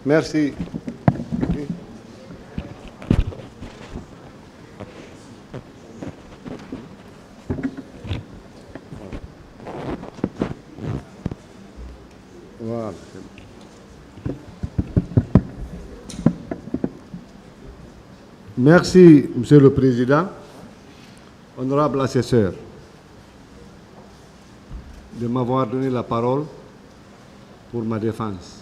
Merci. Voilà. Merci, Monsieur le Président. Honorable assesseur, de m'avoir donné la parole pour ma défense.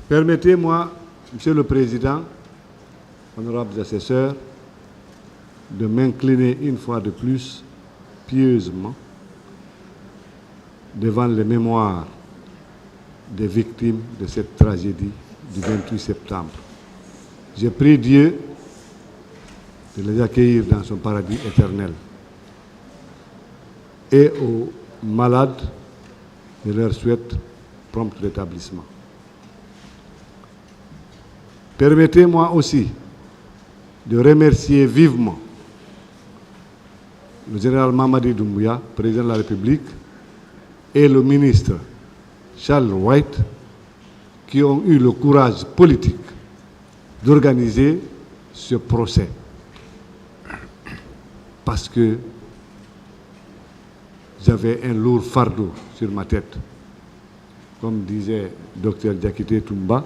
Permettez-moi, Monsieur le Président, honorables assesseurs, de m'incliner une fois de plus, pieusement, devant les mémoires des victimes de cette tragédie du 28 septembre. Je prie Dieu de les accueillir dans son paradis éternel. Et aux malades, je leur souhaite prompt rétablissement. Permettez-moi aussi de remercier vivement le général Mamadi Doumbouya, président de la République, et le ministre Charles White, qui ont eu le courage politique d'organiser ce procès. Parce que j'avais un lourd fardeau sur ma tête. Comme disait Dr Diakité Toumba,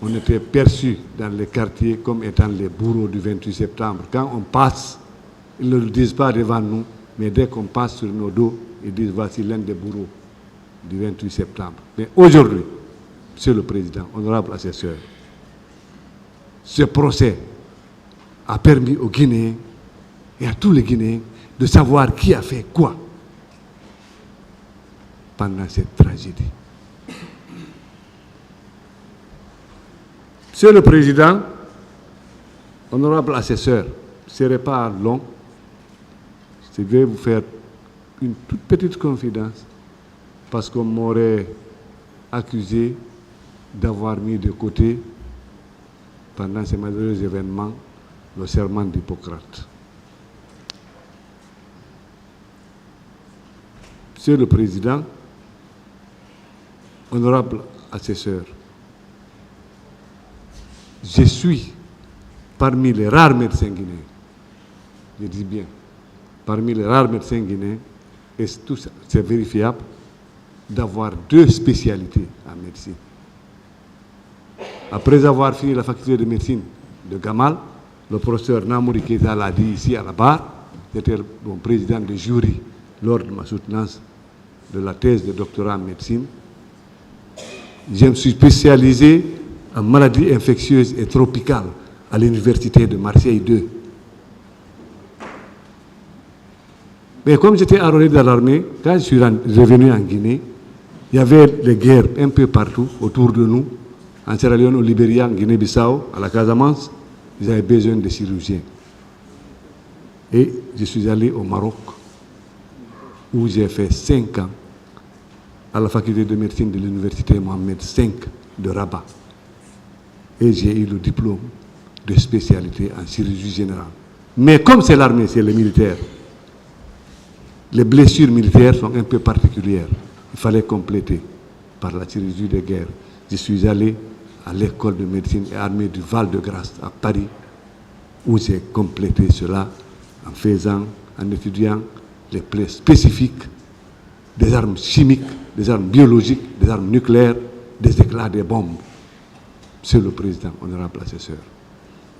on était perçus dans les quartiers comme étant les bourreaux du 28 septembre. Quand on passe, ils ne le disent pas devant nous, mais dès qu'on passe sur nos dos, ils disent voici l'un des bourreaux du 28 septembre. Mais aujourd'hui, Monsieur le Président, honorable assesseur, ce procès a permis aux Guinéens et à tous les Guinéens de savoir qui a fait quoi pendant cette tragédie. Monsieur le Président, honorable assesseur, ce ne serait pas long. Je vais vous faire une toute petite confidence parce qu'on m'aurait accusé d'avoir mis de côté, pendant ces malheureux événements, le serment d'Hippocrate. Monsieur le Président, honorable assesseur, je suis parmi les rares médecins guinéens, je dis bien, parmi les rares médecins guinéens, et tout ça, c'est vérifiable, d'avoir 2 spécialités en médecine. Après avoir fini la faculté de médecine de Gamal, le professeur Namouri Keita l'a dit ici à la barre, j'étais mon président de jury lors de ma soutenance de la thèse de doctorat en médecine. Je me suis spécialisé en maladies infectieuses et tropicales à l'université de Marseille 2. Mais comme j'étais enrôlé dans l'armée, quand je suis revenu en Guinée, il y avait des guerres un peu partout autour de nous, en Sierra Leone, au Libéria, en Guinée-Bissau, à la Casamance. Ils avaient besoin de chirurgiens. Et je suis allé au Maroc, où j'ai fait 5 ans à la faculté de médecine de l'université Mohamed V de Rabat. Et j'ai eu le diplôme de spécialité en chirurgie générale. Mais comme c'est l'armée, c'est les militaires, les blessures militaires sont un peu particulières. Il fallait compléter par la chirurgie de guerre. Je suis allé à l'école de médecine et armée du Val-de-Grâce à Paris, où j'ai complété cela en étudiant les plaies spécifiques des armes chimiques, des armes biologiques, des armes nucléaires, des éclats des bombes. Monsieur le Président, honorable assesseur,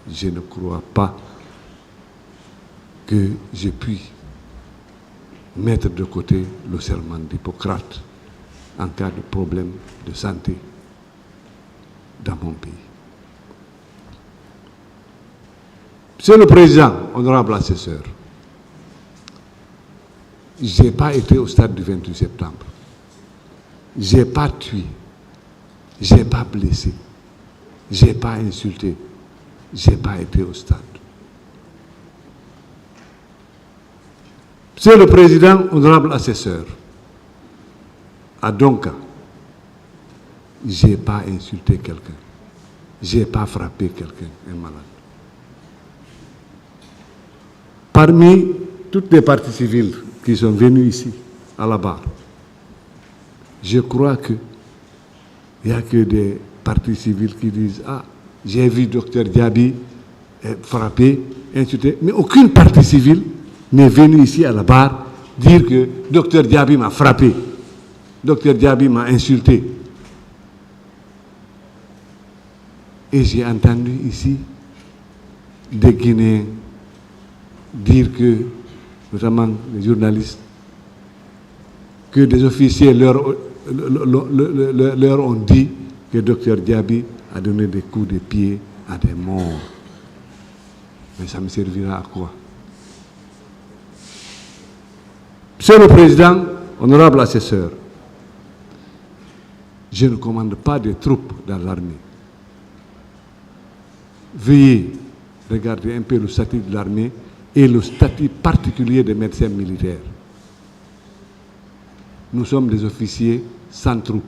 je ne crois pas que je puisse mettre de côté le serment d'Hippocrate en cas de problème de santé dans mon pays. Monsieur le Président, honorable assesseur, je n'ai pas été au stade du 28 septembre. Je n'ai pas tué, je n'ai pas blessé, je n'ai pas insulté, je n'ai pas été au stade. Monsieur le Président, honorable assesseur, à Donka, je n'ai pas insulté quelqu'un, je n'ai pas frappé quelqu'un, un malade. Parmi toutes les parties civiles qui sont venues ici, à la barre. Je crois qu'il n'y a que des partis civils qui disent « Ah, j'ai vu Dr Diaby frappé, insulté ». Mais aucune partie civile n'est venue ici à la barre dire que Dr Diaby m'a frappé, Dr Diaby m'a insulté. Et j'ai entendu ici des Guinéens dire que, notamment les journalistes, que des officiers leur ont dit que Dr Diaby a donné des coups de pied à des morts. Mais ça me servira à quoi? Monsieur le Président, honorable assesseur, je ne commande pas de troupes dans l'armée. Veuillez regarder un peu le statut de l'armée et le statut particulier des médecins militaires. Nous sommes des officiers sans troupes.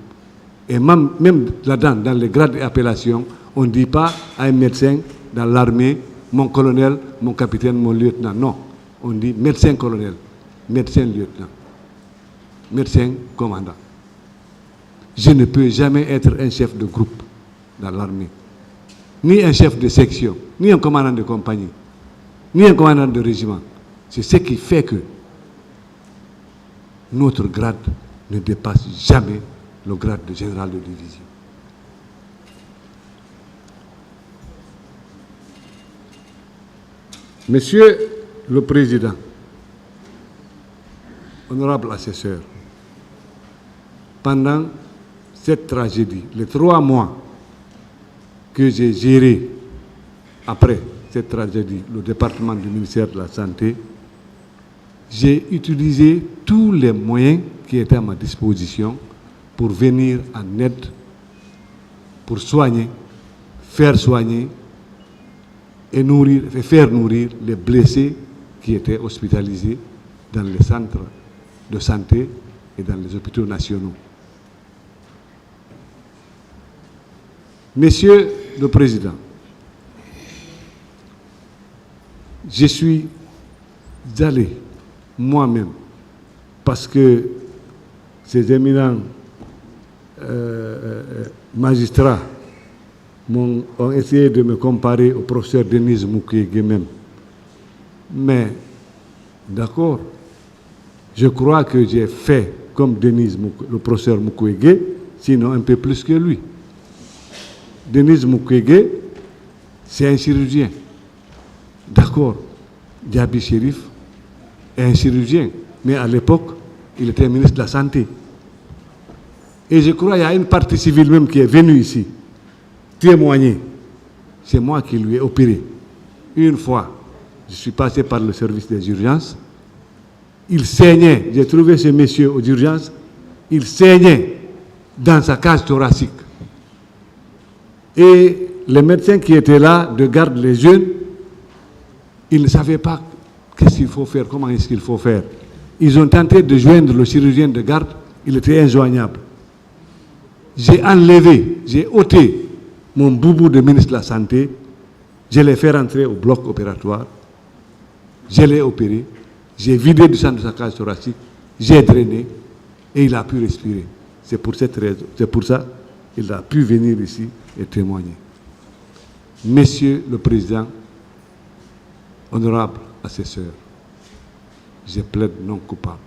Et même là-dedans, dans les grades et appellations, on ne dit pas à un médecin dans l'armée, mon colonel, mon capitaine, mon lieutenant. Non, on dit médecin colonel, médecin lieutenant, médecin commandant. Je ne peux jamais être un chef de groupe dans l'armée, ni un chef de section, ni un commandant de compagnie, ni un commandant de régiment. C'est ce qui fait que notre grade ne dépasse jamais le grade de général de division. Monsieur le Président, honorable assesseur, pendant cette tragédie, les 3 mois que j'ai géré après cette tragédie, le département du ministère de la Santé, j'ai utilisé tous les moyens qui étaient à ma disposition pour venir en aide, pour soigner, faire soigner et nourrir, et faire nourrir les blessés qui étaient hospitalisés dans les centres de santé et dans les hôpitaux nationaux. Monsieur le Président, je suis allé moi-même, parce que ces éminents magistrats ont essayé de me comparer au professeur Denis Mukwege même. Mais, d'accord, je crois que j'ai fait comme le professeur Mukwege, sinon un peu plus que lui. Denis Mukwege, c'est un chirurgien. D'accord, Diaby Chérif est un chirurgien, mais à l'époque, il était ministre de la Santé. Et je crois qu'il y a une partie civile même qui est venue ici témoigner. C'est moi qui lui ai opéré. Une fois, je suis passé par le service des urgences. Il saignait. J'ai trouvé ce monsieur aux urgences. Il saignait dans sa cage thoracique. Et les médecins qui étaient là de garde les jeunes, ils ne savaient pas qu'est-ce qu'il faut faire, comment est-ce qu'il faut faire. Ils ont tenté de joindre le chirurgien de garde, il était injoignable. J'ai enlevé, j'ai ôté mon boubou de ministre de la Santé, je l'ai fait rentrer au bloc opératoire, je l'ai opéré, j'ai vidé du sang de sa cage thoracique, j'ai drainé et il a pu respirer. C'est pour cette raison, c'est pour ça qu'il a pu venir ici et témoigner. Monsieur le Président, honorable assesseur, je plaide non coupable.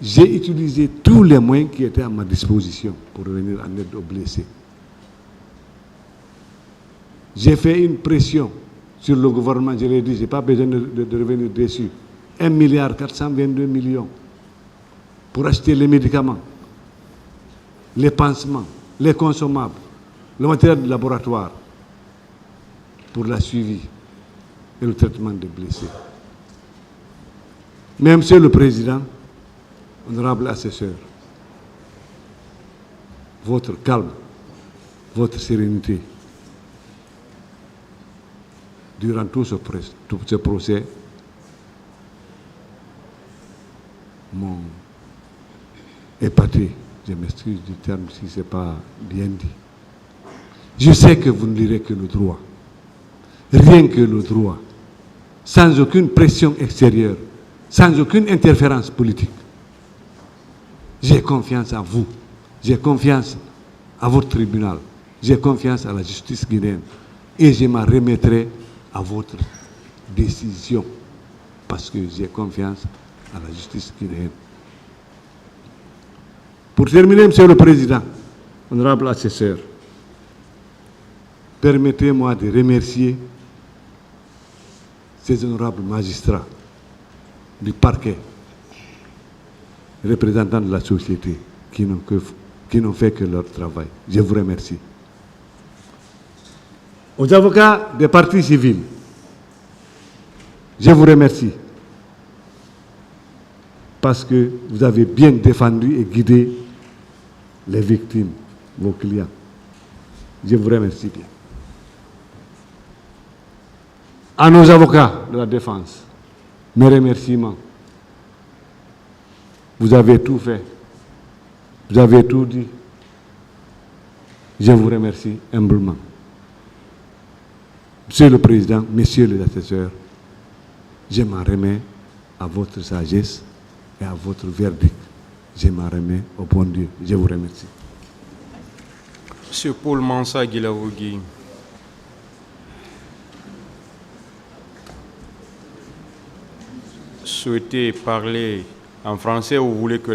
J'ai utilisé tous les moyens qui étaient à ma disposition pour venir en aide aux blessés. J'ai fait une pression sur le gouvernement, je l'ai dit, je n'ai pas besoin de revenir dessus. 1,422 milliard pour acheter les médicaments, les pansements, les consommables, le matériel de laboratoire pour la suivi et le traitement des blessés. Mais Monsieur le Président, honorable assesseur, votre calme, votre sérénité, durant tout ce procès, m'ont épaté. Je m'excuse du terme si ce n'est pas bien dit. Je sais que vous ne lirez que le droit. Rien que le droit. Sans aucune pression extérieure. Sans aucune interférence politique. J'ai confiance en vous. J'ai confiance à votre tribunal. J'ai confiance à la justice guinéenne. Et je m'en remettrai à votre décision. Parce que j'ai confiance à la justice guinéenne. Pour terminer, Monsieur le Président, honorable assesseur, permettez-moi de remercier ces honorables magistrats du parquet, représentants de la société, qui n'ont fait que leur travail. Je vous remercie. Aux avocats des partis civils, je vous remercie parce que vous avez bien défendu et guidé les victimes, vos clients. Je vous remercie bien. À nos avocats de la défense, mes remerciements. Vous avez tout fait. Vous avez tout dit. Je vous remercie humblement. Monsieur le Président, messieurs les assesseurs, je m'en remets à votre sagesse et à votre verdict. Je m'en remets au bon Dieu. Je vous remercie. Monsieur Paul Mansa Guilavogui. Souhaitez parler en français ou vous voulez que